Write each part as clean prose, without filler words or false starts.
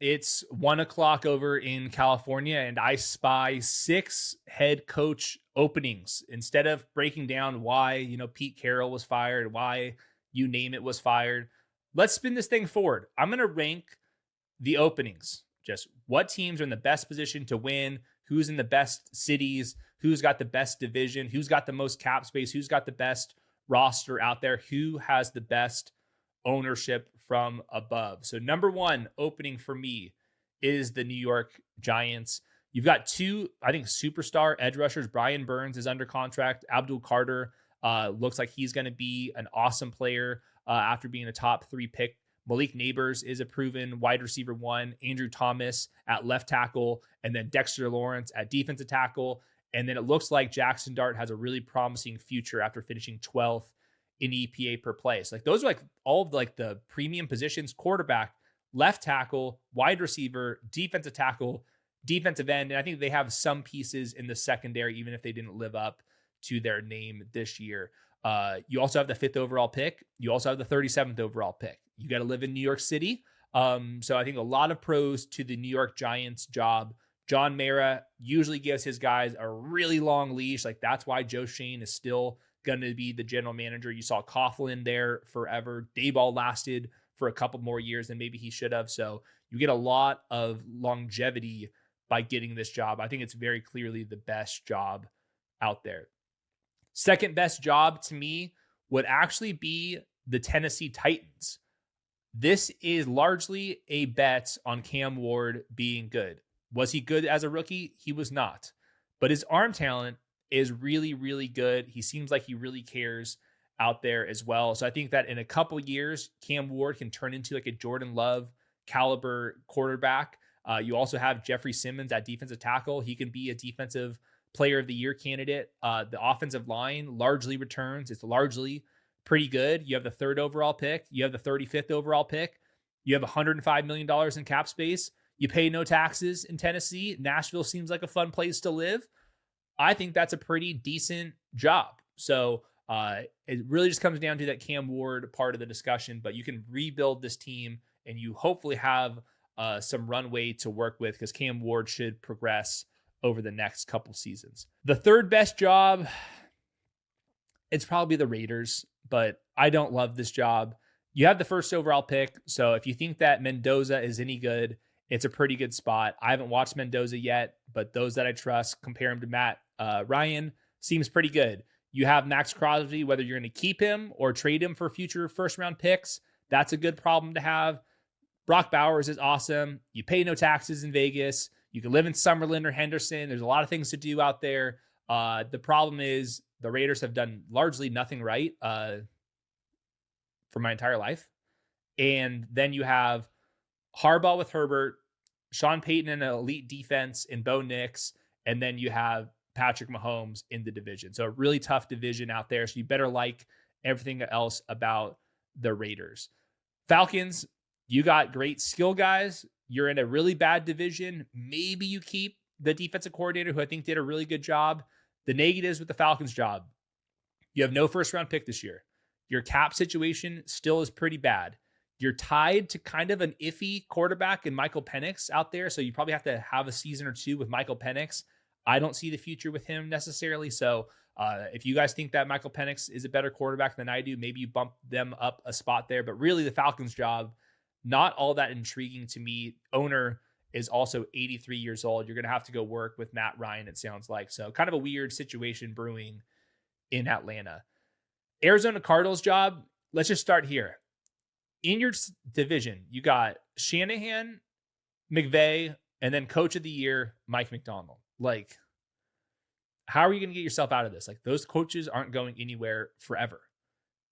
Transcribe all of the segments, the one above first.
It's 1 o'clock over in California, and I spy 6 head coach openings. Instead of breaking down why, Pete Carroll was fired, why you name it was fired, let's spin this thing forward. I'm going to rank the openings. Just what teams are in the best position to win, who's in the best cities, who's got the best division, who's got the most cap space, who's got the best roster out there, who has the best ownership from above. So number one opening for me is the New York Giants. You've got two, I think, superstar edge rushers. Brian Burns is under contract. Abdul Carter looks like he's going to be an awesome player after being a top 3 pick. Malik Neighbors is a proven wide receiver 1. Andrew Thomas at left tackle, and then Dexter Lawrence at defensive tackle. And then it looks like Jackson Dart has a really promising future after finishing 12th in EPA per play. So those are all of the premium positions: quarterback, left tackle, wide receiver, defensive tackle, defensive end. And I think they have some pieces in the secondary, even if they didn't live up to their name this year. You also have the 5th overall pick. You also have the 37th overall pick. You got to live in New York City. So I think a lot of pros to the New York Giants job. John Mara usually gives his guys a really long leash. That's why Joe Shane is still going to be the general manager. You saw Coughlin there forever. Dayball lasted for a couple more years than maybe he should have. So you get a lot of longevity by getting this job. I think it's very clearly the best job out there. Second best job to me would actually be the Tennessee Titans. This is largely a bet on Cam Ward being good. Was he good as a rookie? He was not. But his arm talent is really, really good. He seems like he really cares out there as well. So I think that in a couple years, Cam Ward can turn into a Jordan Love caliber quarterback. You also have Jeffrey Simmons at defensive tackle. He can be a defensive player of the year candidate. The offensive line largely returns. It's largely pretty good. You have the 3rd overall pick. You have the 35th overall pick. You have $105 million in cap space. You pay no taxes in Tennessee. Nashville seems like a fun place to live. I think that's a pretty decent job. So it really just comes down to that Cam Ward part of the discussion, but you can rebuild this team and you hopefully have some runway to work with, because Cam Ward should progress over the next couple seasons. The third best job, it's probably the Raiders, but I don't love this job. You have the 1st overall pick. So if you think that Mendoza is any good, it's a pretty good spot. I haven't watched Mendoza yet, but those that I trust compare him to Matt Ryan. Seems pretty good. You have Max Crosby, whether you're going to keep him or trade him for future 1st-round picks. That's a good problem to have. Brock Bowers is awesome. You pay no taxes in Vegas. You can live in Summerlin or Henderson. There's a lot of things to do out there. The problem is the Raiders have done largely nothing right for my entire life. And then you have Harbaugh with Herbert, Sean Payton in an elite defense in Bo Nix, and then you have Patrick Mahomes in the division. So a really tough division out there. So you better like everything else about the Raiders. Falcons, you got great skill guys. You're in a really bad division. Maybe you keep the defensive coordinator, who I think did a really good job. The negatives with the Falcons job: you have no 1st-round pick this year. Your cap situation still is pretty bad. You're tied to kind of an iffy quarterback in Michael Penix out there. So you probably have to have a season or 2 with Michael Penix. I don't see the future with him necessarily. So if you guys think that Michael Penix is a better quarterback than I do, maybe you bump them up a spot there. But really, the Falcons job, not all that intriguing to me. Owner is also 83 years old. You're going to have to go work with Matt Ryan, it sounds like. So kind of a weird situation brewing in Atlanta. Arizona Cardinals job, let's just start here. In your division, you got Shanahan, McVay, and then coach of the year, Mike McDonald. How are you going to get yourself out of this? Those coaches aren't going anywhere forever.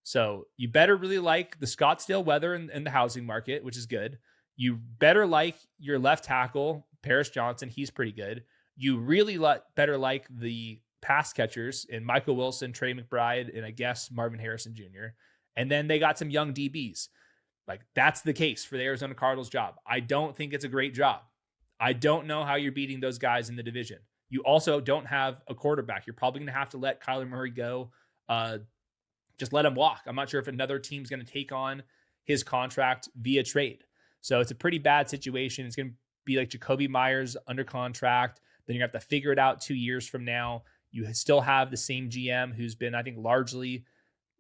So you better really like the Scottsdale weather and the housing market, which is good. You better like your left tackle, Paris Johnson. He's pretty good. You really better like the pass catchers in Michael Wilson, Trey McBride, and I guess Marvin Harrison Jr. And then they got some young DBs. That's the case for the Arizona Cardinals job. I don't think it's a great job. I don't know how you're beating those guys in the division. You also don't have a quarterback. You're probably going to have to let Kyler Murray go. Just let him walk. I'm not sure if another team's going to take on his contract via trade. So it's a pretty bad situation. It's going to be like Jacoby Myers under contract. Then you're going to have to figure it out 2 years from now. You still have the same GM who's been, I think, largely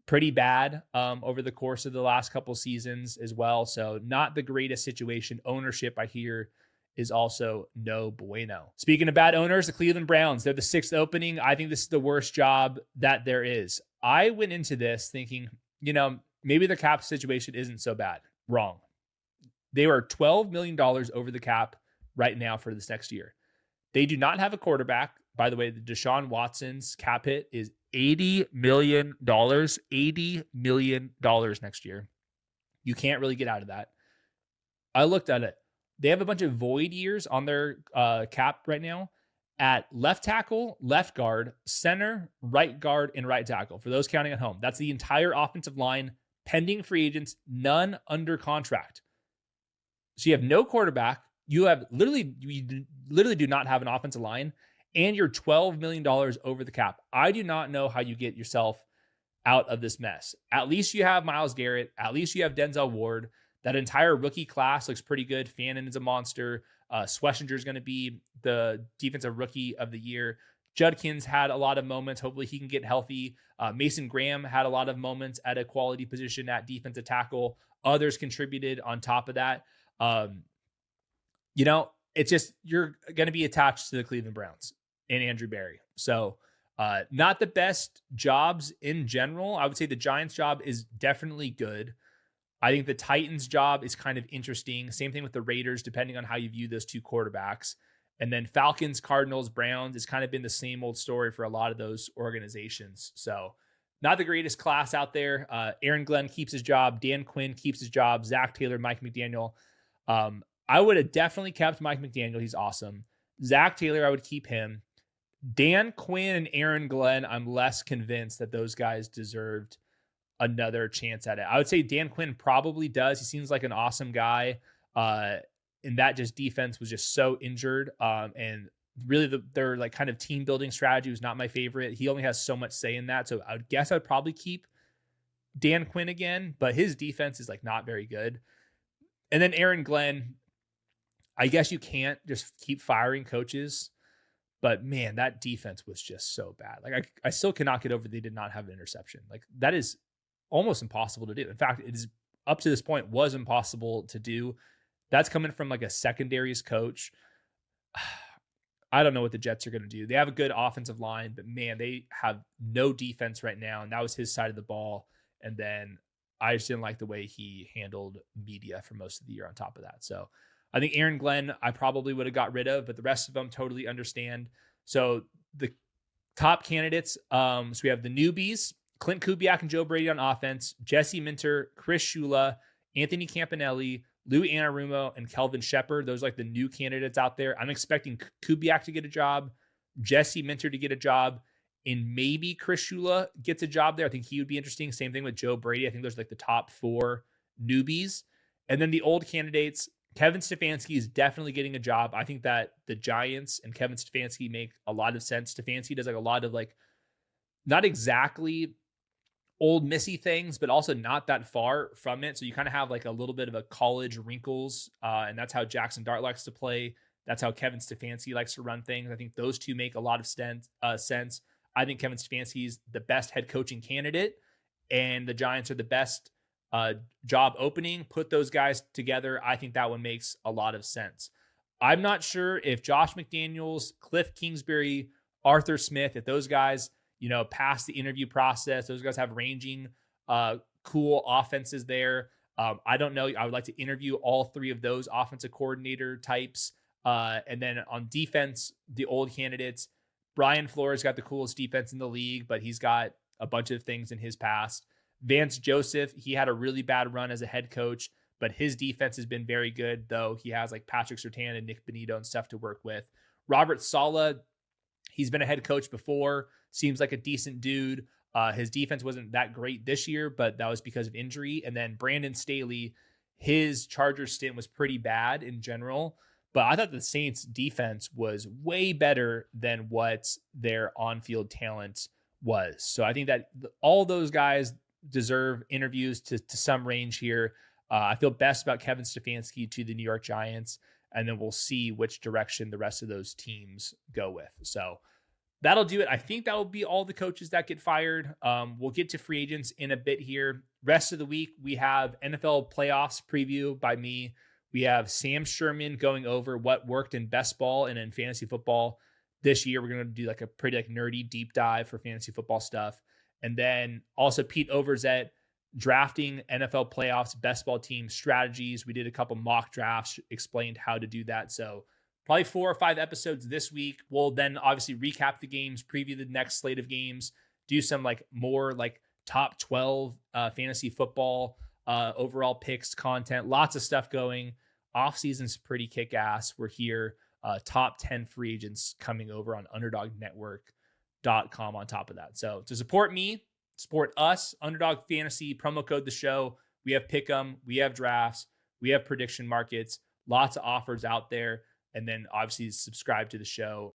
pretty bad over the course of the last couple seasons as well. So not the greatest situation. Ownership, I hear, is also no bueno. Speaking of bad owners, the Cleveland Browns, they're the 6th opening. I think this is the worst job that there is. I went into this thinking, maybe the cap situation isn't so bad. Wrong. They were $12 million over the cap right now for this next year. They do not have a quarterback. By the way, the Deshaun Watson's cap hit is $80 million. $80 million next year. You can't really get out of that. I looked at it. They have a bunch of void years on their cap right now at left tackle, left guard, center, right guard, and right tackle. For those counting at home, that's the entire offensive line, pending free agents, none under contract. So you have no quarterback. You literally do not have an offensive line, and you're $12 million over the cap. I do not know how you get yourself out of this mess. At least you have Myles Garrett. At least you have Denzel Ward. That entire rookie class looks pretty good. Fannin is a monster. Schlesinger is going to be the defensive rookie of the year. Judkins had a lot of moments. Hopefully he can get healthy. Mason Graham had a lot of moments at a quality position at defensive tackle. Others contributed on top of that. It's just, you're going to be attached to the Cleveland Browns and Andrew Berry. So not the best jobs in general. I would say the Giants job is definitely good. I think the Titans job is kind of interesting. Same thing with the Raiders, depending on how you view those two quarterbacks. And then Falcons, Cardinals, Browns, it's kind of been the same old story for a lot of those organizations. So not the greatest class out there. Aaron Glenn keeps his job. Dan Quinn keeps his job. Zach Taylor, Mike McDaniel. I would have definitely kept Mike McDaniel. He's awesome. Zach Taylor, I would keep him. Dan Quinn and Aaron Glenn, I'm less convinced that those guys deserved another chance at it. I would say Dan Quinn probably does. He seems like an awesome guy. And that just defense was just so injured. And really their like kind of team building strategy was not my favorite. He only has so much say in that. So I would guess I'd probably keep Dan Quinn again, but his defense is like not very good. And then Aaron Glenn, I guess you can't just keep firing coaches, but man, that defense was just so bad. Like I still cannot get over they did not have an interception. Like that is almost impossible to do. In fact, it is up to this point was impossible to do. That's coming from like a secondaries coach. I don't know what the Jets are going to do. They have a good offensive line, but man, they have no defense right now. And that was his side of the ball. And then I just didn't like the way he handled media for most of the year on top of that. So I think Aaron Glenn, I probably would have got rid of, but the rest of them totally understand. So the top candidates, so we have the newbies, Clint Kubiak and Joe Brady on offense, Jesse Minter, Chris Shula, Anthony Campanelli, Lou Anarumo, and Kelvin Shepard. Those are like the new candidates out there. I'm expecting Kubiak to get a job, Jesse Minter to get a job, and maybe Chris Shula gets a job there. I think he would be interesting. Same thing with Joe Brady. I think those are like the top 4 newbies. And then the old candidates, Kevin Stefanski is definitely getting a job. I think that the Giants and Kevin Stefanski make a lot of sense. Stefanski does like a lot of like, not exactly old Missy things, but also not that far from it. So you kind of have like a little bit of a college wrinkles. And that's how Jackson Dart likes to play. That's how Kevin Stefanski likes to run things. I think those two make a lot of sense. I think Kevin Stefanski is the best head coaching candidate, and the Giants are the best job opening. Put those guys together. I think that one makes a lot of sense. I'm not sure if Josh McDaniels, Cliff Kingsbury, Arthur Smith, if those guys, pass the interview process, those guys have ranging, cool offenses there. I don't know. I would like to interview all 3 of those offensive coordinator types. And then on defense, the old candidates, Brian Flores got the coolest defense in the league, but he's got a bunch of things in his past. Vance Joseph, he had a really bad run as a head coach, but his defense has been very good, though he has like Patrick Surtain and Nick Benito and stuff to work with. Robert Saleh, he's been a head coach before, seems like a decent dude. His defense wasn't that great this year, but that was because of injury. And then Brandon Staley, his Chargers stint was pretty bad in general, but I thought the Saints defense was way better than what their on-field talent was. So I think that all those guys deserve interviews to some range here. I feel best about Kevin Stefanski to the New York Giants, and then we'll see which direction the rest of those teams go with. So that'll do it. I think that will be all the coaches that get fired. We'll get to free agents in a bit here. Rest of the week, we have NFL playoffs preview by me. We have Sam Sherman going over what worked in best ball and in fantasy football this year. We're going to do like a pretty nerdy deep dive for fantasy football stuff. And then also Pete Overzet drafting NFL playoffs, best ball team strategies. We did a couple mock drafts, explained how to do that. So probably 4 or 5 episodes this week. We'll then obviously recap the games, preview the next slate of games, do some more top 12 fantasy football overall picks content. Lots of stuff going. Off season's pretty kick ass. We're here. Top 10 free agents coming over on underdognetwork.com on top of that. So to support me, support us, Underdog Fantasy, promo code the show. We have Pick'em, we have drafts, we have prediction markets, lots of offers out there. And then obviously subscribe to the show.